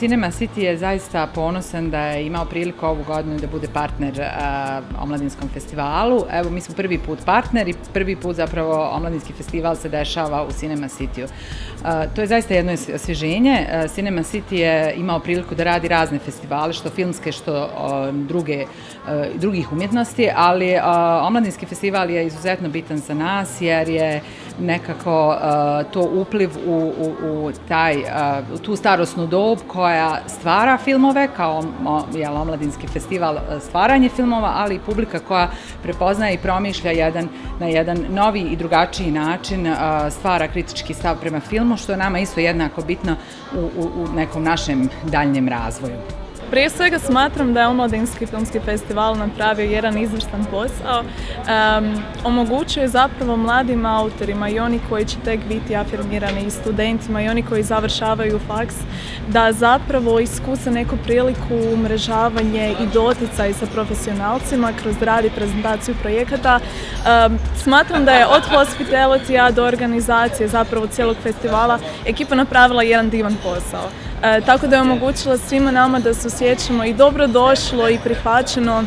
Cinema City je zaista ponosan da je imao priliku ovu godinu da bude partner Omladinskom festivalu. Evo, mi smo prvi put partner i prvi put zapravo Omladinski festival se dešava u Cinema City-u. To je zaista jedno osvježenje. Cinema City je imao priliku da radi razne festivale, što filmske, što drugih umjetnosti, ali Omladinski festival je izuzetno bitan za nas jer je nekako to upliv u tu starosnu dob koja stvara filmove, kao Omladinski festival stvaranje filmova, ali i publika koja prepoznaje i promišlja na jedan novi i drugačiji način stvara kritički stav prema filmu, što je nama isto jednako bitno u nekom našem daljnjem razvoju. Prije svega smatram da je Omladinski filmski festival napravio jedan izvrstan posao. Omogućuje zapravo mladim autorima i oni koji će tek biti afirmirani i studentima i oni koji završavaju faks da zapravo iskuse neku priliku umrežavanje i doticaj sa profesionalcima kroz rad i prezentaciju projekata. Smatram da je od hospitality do organizacije zapravo cijelog festivala ekipa napravila jedan divan posao. Tako da je omogućila svima nama da se osjećamo i dobrodošlo i prihvaćeno,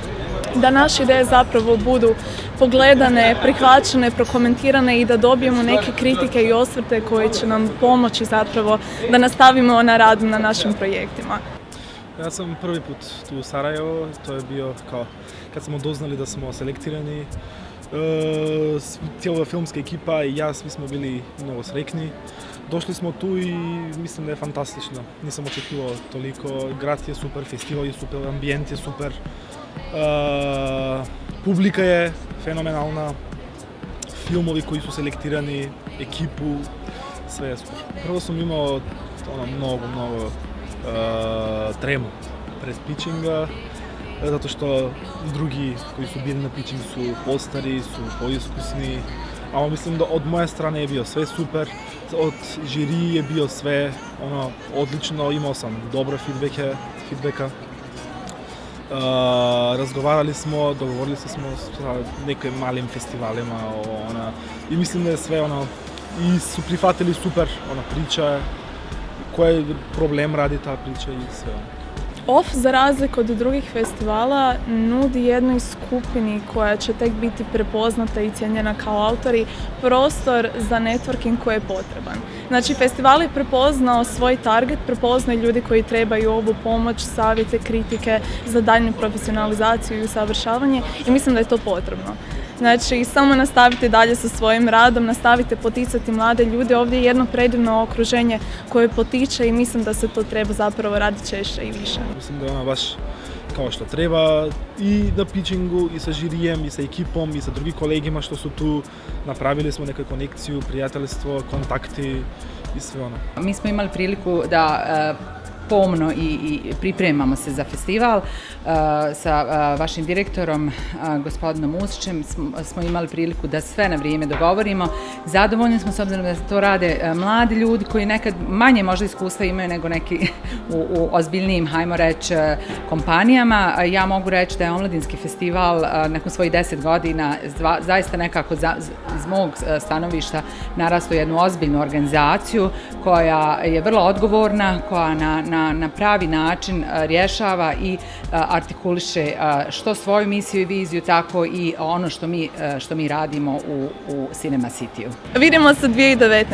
da naše ideje zapravo budu pogledane, prihvaćene, prokomentirane i da dobijemo neke kritike i osvrte koje će nam pomoći zapravo da nastavimo na radu na našim projektima. Ja sam prvi put tu u Sarajevo, to je bio kao kad smo doznali da smo selektirani. Cijela filmska ekipa i ja, svi smo bili mnogo sretni. Došli smo tu i mislim da je fantastično. Nisam očekivao toliko. Grad je super, festival je super, ambijent je super. Publika je fenomenalna. Filmovi koji su selektirani, ekipu, sve je super. Prvo sam imao mnogo tremu pred pitchinga, zato što drugi koji su bili na pitchingu su postari, su poiskusni. Ali mislim da od moje strane je bio sve super, od žiri je bio sve odlično, imao sam dobre feedbacka. Razgovarali smo, dogovorili smo sa nekim malim festivalima i mislim da je sve i su prihvatili super priča, koji problem radi ta priča i sve OFF, za razliku od drugih festivala, nudi jednoj skupini koja će tek biti prepoznata i cijenjena kao autori prostor za networking koji je potreban. Znači, festival je prepoznao svoj target, prepoznao ljudi koji trebaju ovu pomoć, savjete, kritike za daljnju profesionalizaciju i usavršavanje i mislim da je to potrebno. Znači, samo nastavite dalje sa svojim radom, nastavite poticati mlade ljude. Ovdje je jedno predivno okruženje koje potiče i mislim da se to treba zapravo raditi češće i više. Mislim da je ona baš kao što treba i na pitchingu, i sa žirijem, i sa ekipom, i sa drugim kolegima što su tu. Napravili smo neku konekciju, prijateljstvo, kontakti i sve ono. Mi smo imali priliku da pomno i pripremamo se za festival. Sa vašim direktorom, gospodinom Usićem, smo imali priliku da sve na vrijeme dogovorimo. Zadovoljni smo s obzirom da to rade mladi ljudi koji nekad manje možda iskustva imaju nego neki u ozbiljnijim, hajmo reći, kompanijama. Ja mogu reći da je Omladinski festival nakon svojih 10 godina zaista nekako iz mog stanovišta narastao jednu ozbiljnu organizaciju koja je vrlo odgovorna, koja na pravi način rješava i artikuliše što svoju misiju i viziju, tako i ono što mi radimo u Cinema City-u. Vidimo se 2019.